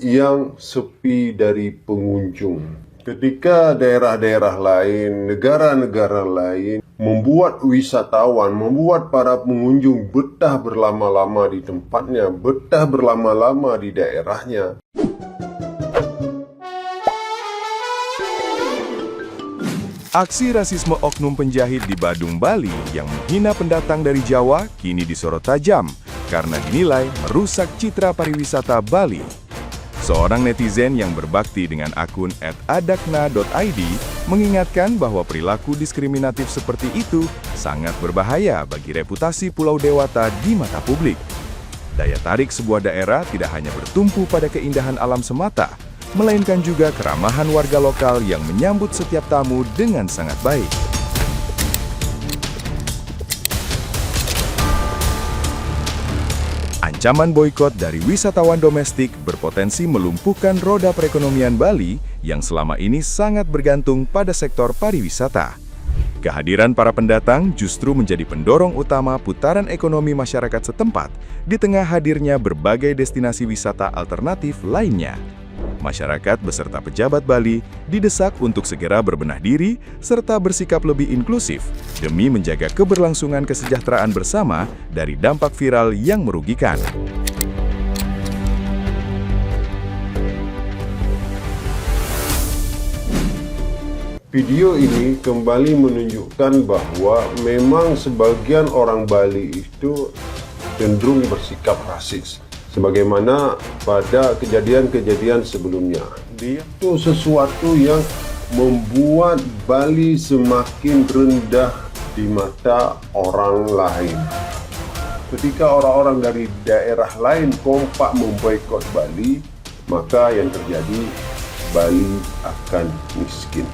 yang sepi dari pengunjung. Ketika daerah-daerah lain, negara-negara lain membuat wisatawan, membuat para pengunjung betah berlama-lama di tempatnya, betah berlama-lama di daerahnya. Aksi rasisme oknum penjahit di Badung, Bali yang menghina pendatang dari Jawa kini disorot tajam karena dinilai merusak citra pariwisata Bali. Seorang netizen yang berbakti dengan akun @adakna.id mengingatkan bahwa perilaku diskriminatif seperti itu sangat berbahaya bagi reputasi Pulau Dewata di mata publik. Daya tarik sebuah daerah tidak hanya bertumpu pada keindahan alam semata, melainkan juga keramahan warga lokal yang menyambut setiap tamu dengan sangat baik. Ancaman boikot dari wisatawan domestik berpotensi melumpuhkan roda perekonomian Bali yang selama ini sangat bergantung pada sektor pariwisata. Kehadiran para pendatang justru menjadi pendorong utama putaran ekonomi masyarakat setempat di tengah hadirnya berbagai destinasi wisata alternatif lainnya. Masyarakat beserta pejabat Bali didesak untuk segera berbenah diri serta bersikap lebih inklusif demi menjaga keberlangsungan kesejahteraan bersama dari dampak viral yang merugikan. Video ini kembali menunjukkan bahwa memang sebagian orang Bali itu cenderung bersikap rasis. Sebagaimana pada kejadian-kejadian sebelumnya. Itu sesuatu yang membuat Bali semakin rendah di mata orang lain. Ketika orang-orang dari daerah lain kompak memboikot Bali, maka yang terjadi Bali akan miskin.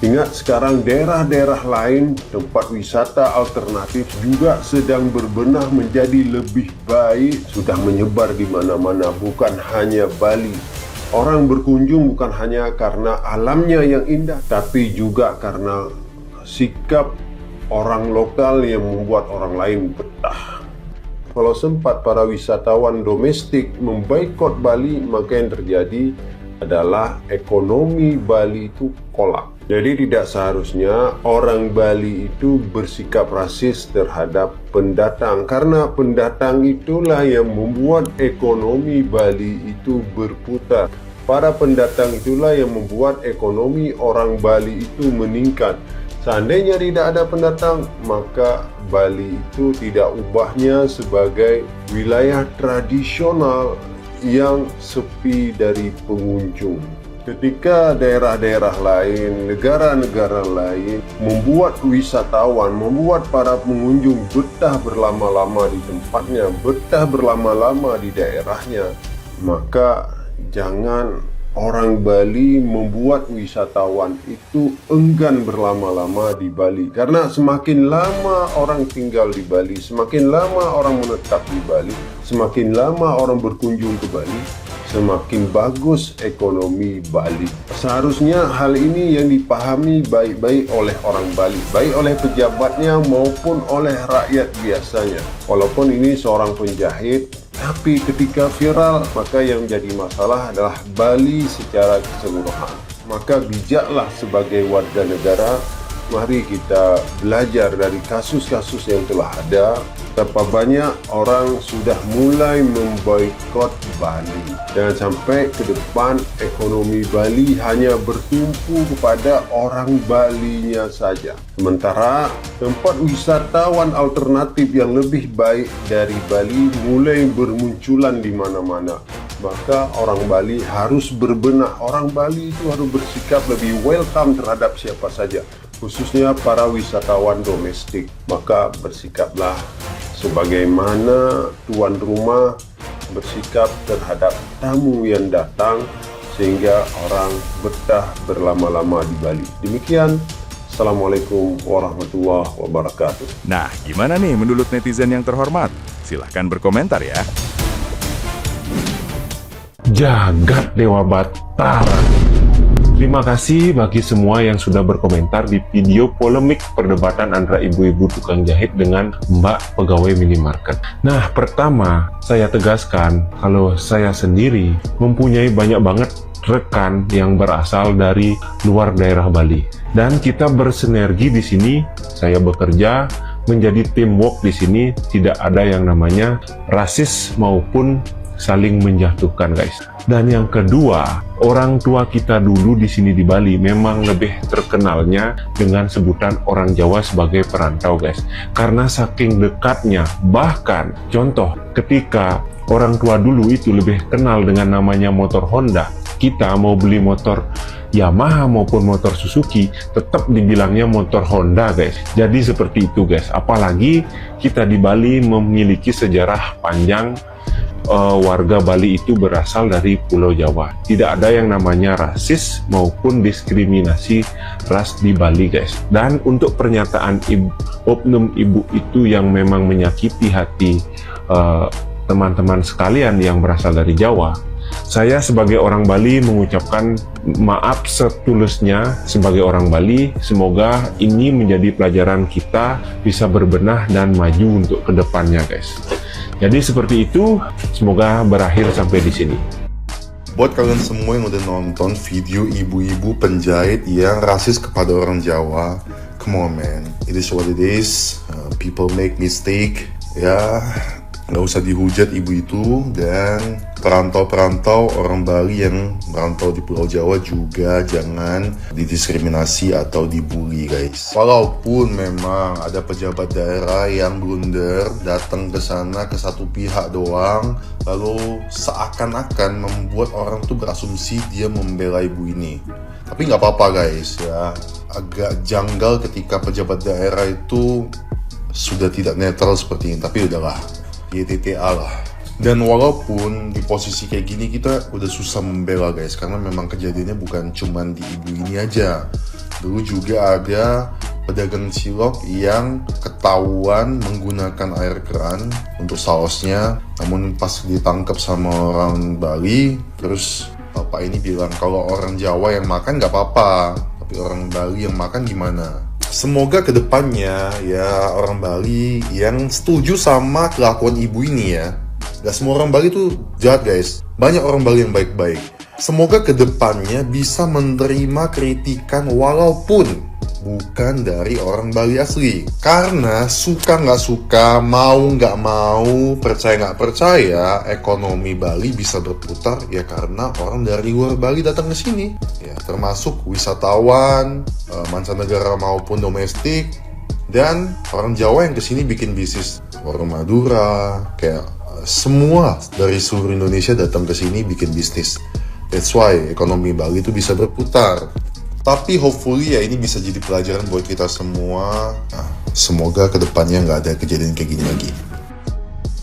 Ingat, sekarang daerah-daerah lain, tempat wisata alternatif juga sedang berbenah menjadi lebih baik, sudah menyebar di mana-mana, bukan hanya Bali. Orang berkunjung bukan hanya karena alamnya yang indah, tapi juga karena sikap orang lokal yang membuat orang lain betah. Kalau sempat para wisatawan domestik memboikot Bali, maka yang terjadi adalah ekonomi Bali itu kolap. Jadi tidak seharusnya orang Bali itu bersikap rasis terhadap pendatang, karena pendatang itulah yang membuat ekonomi Bali itu berputar. Para pendatang itulah yang membuat ekonomi orang Bali itu meningkat. Seandainya tidak ada pendatang, maka Bali itu tidak ubahnya sebagai wilayah tradisional yang sepi dari pengunjung. Ketika daerah-daerah lain, negara-negara lain membuat wisatawan, membuat para pengunjung betah berlama-lama di tempatnya, betah berlama-lama di daerahnya, maka jangan orang Bali membuat wisatawan itu enggan berlama-lama di Bali. Karena semakin lama orang tinggal di Bali, semakin lama orang menetap di Bali, semakin lama orang berkunjung ke Bali, semakin bagus ekonomi Bali. Seharusnya hal ini yang dipahami baik-baik oleh orang Bali, baik oleh pejabatnya maupun oleh rakyat biasanya. Walaupun ini seorang penjahit, tapi ketika viral, maka yang menjadi masalah adalah Bali secara keseluruhan. Maka bijaklah sebagai warga negara, mari kita belajar dari kasus-kasus yang telah ada. Betapa banyak orang sudah mulai memboikot Bali. Jangan sampai ke depan ekonomi Bali hanya bertumpu kepada orang Balinya saja. Sementara tempat wisatawan alternatif yang lebih baik dari Bali mulai bermunculan di mana-mana. Maka orang Bali harus berbenah. Orang Bali itu harus bersikap lebih welcome terhadap siapa saja, khususnya para wisatawan domestik. Maka bersikaplah sebagaimana tuan rumah bersikap terhadap tamu yang datang, sehingga orang betah berlama-lama di Bali. Demikian, Assalamualaikum warahmatullahi wabarakatuh. Nah, gimana nih menurut netizen yang terhormat? Silahkan berkomentar ya. Jagat Dewa Batara. Terima kasih bagi semua yang sudah berkomentar di video polemik perdebatan antara ibu-ibu tukang jahit dengan mbak pegawai minimarket. Nah, pertama saya tegaskan kalau saya sendiri mempunyai banyak banget rekan yang berasal dari luar daerah Bali. Dan kita bersinergi di sini, saya bekerja menjadi teamwork di sini, tidak ada yang namanya rasis maupun saling menjatuhkan, guys. Dan yang kedua, orang tua kita dulu di sini di Bali memang lebih terkenalnya dengan sebutan orang Jawa sebagai perantau, guys. Karena saking dekatnya, bahkan contoh ketika orang tua dulu itu lebih kenal dengan namanya motor Honda, kita mau beli motor Yamaha maupun motor Suzuki tetap dibilangnya motor Honda, guys. Jadi seperti itu, guys. Apalagi kita di Bali memiliki sejarah panjang. Warga Bali itu berasal dari Pulau Jawa. Tidak ada yang namanya rasis maupun diskriminasi ras di Bali, guys. Dan untuk pernyataan oknum ibu itu yang memang menyakiti hati teman-teman sekalian yang berasal dari Jawa, saya sebagai orang Bali mengucapkan maaf setulusnya sebagai orang Bali. Semoga ini menjadi pelajaran kita bisa berbenah dan maju untuk kedepannya, guys. Jadi seperti itu, semoga berakhir sampai di sini. Buat kalian semua yang udah nonton video ibu-ibu penjahit yang rasis kepada orang Jawa, come on man, it is what it is. People make mistake, ya. Nggak usah dihujat ibu itu. Dan perantau-perantau orang Bali yang merantau di Pulau Jawa juga jangan didiskriminasi atau dibully, guys. Walaupun memang ada pejabat daerah yang blunder datang ke sana ke satu pihak doang, lalu seakan-akan membuat orang tuh berasumsi dia membela ibu ini. Tapi nggak apa-apa, guys, ya. Agak janggal ketika pejabat daerah itu sudah tidak netral seperti ini. Tapi udahlah, YTTA lah. Dan walaupun di posisi kayak gini kita udah susah membela, guys, karena memang kejadiannya bukan cuman di ibu ini aja. Dulu juga ada pedagang cilok yang ketahuan menggunakan air keran untuk sausnya, namun pas ditangkap sama orang Bali, terus bapak ini bilang kalau orang Jawa yang makan nggak apa-apa, tapi orang Bali yang makan gimana? Semoga kedepannya ya orang Bali yang setuju sama kelakuan ibu ini ya. Gak semua orang Bali tuh jahat, guys. Banyak orang Bali yang baik-baik. Semoga kedepannya bisa menerima kritikan walaupun bukan dari orang Bali asli. Karena suka nggak suka, mau nggak mau, percaya nggak percaya, ekonomi Bali bisa berputar ya karena orang dari luar Bali datang ke sini. Ya, termasuk wisatawan, mancanegara maupun domestik, dan orang Jawa yang kesini bikin bisnis. Orang Madura, kayak semua dari seluruh Indonesia datang ke sini bikin bisnis. That's why ekonomi Bali itu bisa berputar. Tapi hopefully ya ini bisa jadi pelajaran buat kita semua. Nah, semoga kedepannya nggak ada kejadian kayak gini lagi.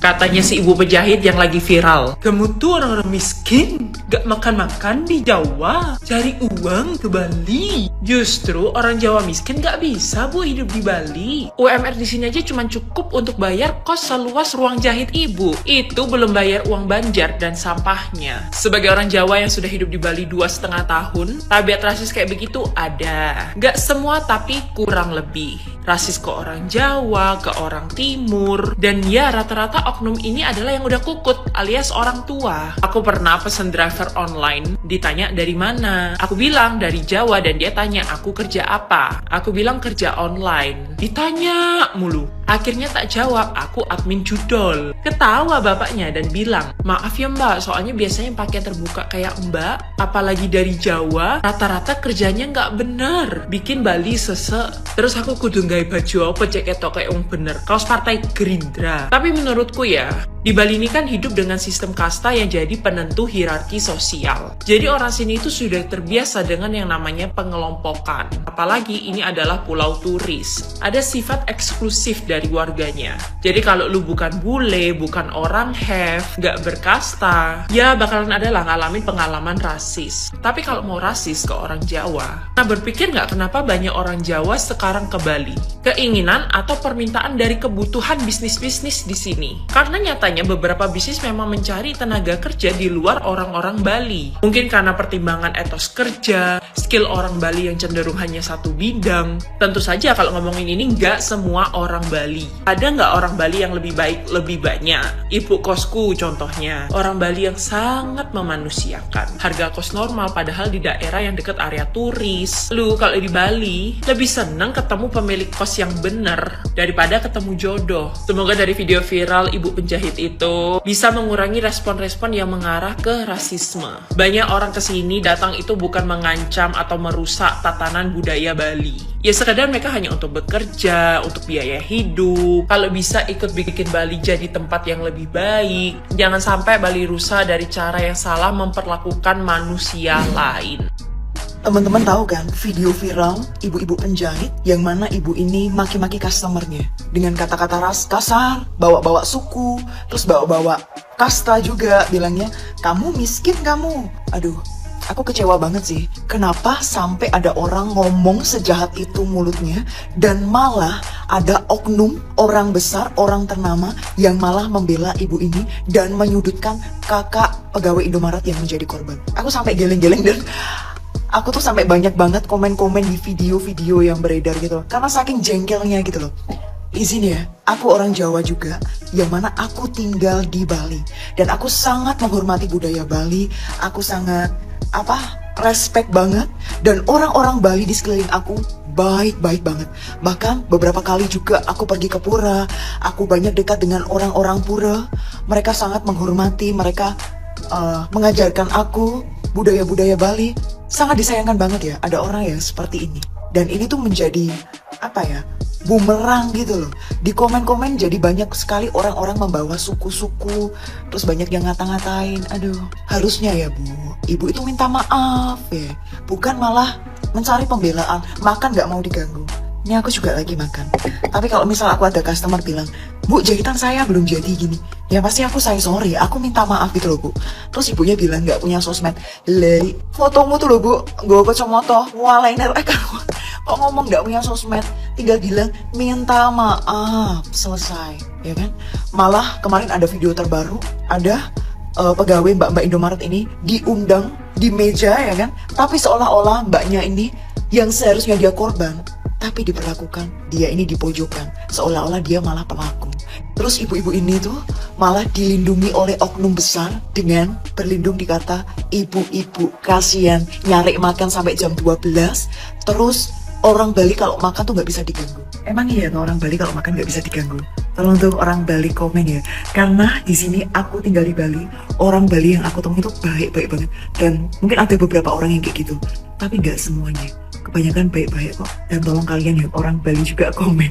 Katanya si ibu penjahit yang lagi viral, kamu tuh orang-orang miskin, gak makan-makan di Jawa, cari uang ke Bali. Justru orang Jawa miskin gak bisa bu hidup di Bali. UMR di sini aja cuma cukup untuk bayar kos seluas ruang jahit ibu. Itu belum bayar uang banjar dan sampahnya. Sebagai orang Jawa yang sudah hidup di Bali 2,5 tahun, tabiat rasis kayak begitu ada. Gak semua tapi kurang lebih. Rasis ke orang Jawa, ke orang Timur, dan ya rata-rata oknum ini adalah yang udah kukut alias orang tua. Aku pernah pesen driver online, ditanya dari mana. Aku bilang dari Jawa dan dia tanya aku kerja apa. Aku bilang kerja online. Ditanya mulu. Akhirnya tak jawab, aku admin judol. Ketawa bapaknya dan bilang, maaf ya mbak, soalnya biasanya pakai terbuka kayak mbak, apalagi dari Jawa, rata-rata kerjanya nggak bener, bikin Bali sesek. Terus aku kudu gawe baju apa cek ketok kayak bener, kaos partai Gerindra. Tapi menurutku ya, di Bali ini kan hidup dengan sistem kasta yang jadi penentu hierarki sosial. Jadi orang sini itu sudah terbiasa dengan yang namanya pengelompokan. Apalagi ini adalah pulau turis. Ada sifat eksklusif dari dari warganya. Jadi kalau lu bukan bule, bukan orang have, gak berkasta, ya bakalan adalah ngalamin pengalaman rasis. Tapi kalau mau rasis ke orang Jawa, nah berpikir gak kenapa banyak orang Jawa sekarang ke Bali? Keinginan atau permintaan dari kebutuhan bisnis-bisnis di sini. Karena nyatanya beberapa bisnis memang mencari tenaga kerja di luar orang-orang Bali. Mungkin karena pertimbangan etos kerja, skill orang Bali yang cenderung hanya satu bidang. Tentu saja kalau ngomongin ini nggak semua orang Bali. Ada nggak orang Bali yang lebih baik, lebih banyak? Ibu kosku contohnya. Orang Bali yang sangat memanusiakan. Harga kos normal padahal di daerah yang dekat area turis. Lu kalau di Bali lebih seneng ketemu pemilik kos yang bener daripada ketemu jodoh. Semoga dari video viral ibu penjahit itu bisa mengurangi respon-respon yang mengarah ke rasisme. Banyak orang kesini datang itu bukan mengancam atau merusak tatanan budaya Bali. Ya sekadar mereka hanya untuk bekerja, untuk biaya hidup. Kalau bisa ikut bikin Bali jadi tempat yang lebih baik. Jangan sampai Bali rusak dari cara yang salah memperlakukan manusia lain. Teman-teman tahu kan video viral ibu-ibu penjahit yang mana ibu ini maki-maki customernya dengan kata-kata kasar, bawa-bawa suku, terus bawa-bawa kasta juga, bilangnya kamu miskin kamu. Aduh, aku kecewa banget sih. Kenapa sampai ada orang ngomong sejahat itu mulutnya dan malah ada oknum orang besar, orang ternama yang malah membela ibu ini dan menyudutkan kakak pegawai Indomaret yang menjadi korban. Aku sampai geleng-geleng dan aku tuh sampai banyak banget komen-komen di video-video yang beredar gitu loh. Karena saking jengkelnya gitu loh. Izin ya, aku orang Jawa juga, yang mana aku tinggal di Bali. Dan aku sangat menghormati budaya Bali. Aku sangat, respect banget. Dan orang-orang Bali di sekeliling aku baik-baik banget. Bahkan beberapa kali juga aku pergi ke Pura. Aku banyak dekat dengan orang-orang Pura. Mereka sangat menghormati, mereka mengajarkan aku budaya-budaya Bali. Sangat disayangkan banget ya ada orang yang seperti ini. Dan ini tuh menjadi bumerang gitu loh. Di komen-komen jadi banyak sekali orang-orang membawa suku-suku, terus banyak yang ngata-ngatain. Aduh, harusnya ya Bu, ibu itu minta maaf ya, bukan malah mencari pembelaan. Makan gak mau diganggu. Ini aku juga lagi makan. Tapi kalau misal aku ada customer bilang, Bu, jahitan saya belum jadi gini, ya pasti aku sorry, aku minta maaf gitu loh Bu. Terus ibunya bilang gak punya sosmed. Lei, fotomu tuh loh Bu, gue kacamata, eyeliner, kok ngomong gak punya sosmed, tinggal bilang minta maaf, selesai, ya kan? Malah kemarin ada video terbaru, ada pegawai mbak-mbak Indomaret ini diundang di meja ya kan, tapi seolah-olah mbaknya ini yang seharusnya dia korban, tapi diperlakukan dia ini dipojokkan, seolah-olah dia malah pelaku. Terus ibu-ibu ini tuh malah dilindungi oleh oknum besar dengan berlindung di kata ibu-ibu kasihan nyari makan sampai jam 12. Terus orang Bali kalau makan tuh nggak bisa diganggu. Emang iya tuh orang Bali kalau makan nggak bisa diganggu? Tolong tuh orang Bali komen ya. Karena di sini aku tinggal di Bali, orang Bali yang aku temui itu baik-baik banget. Dan mungkin ada beberapa orang yang kayak gitu, tapi nggak semuanya. Kebanyakan baik-baik kok. Dan tolong kalian ya orang Bali juga komen.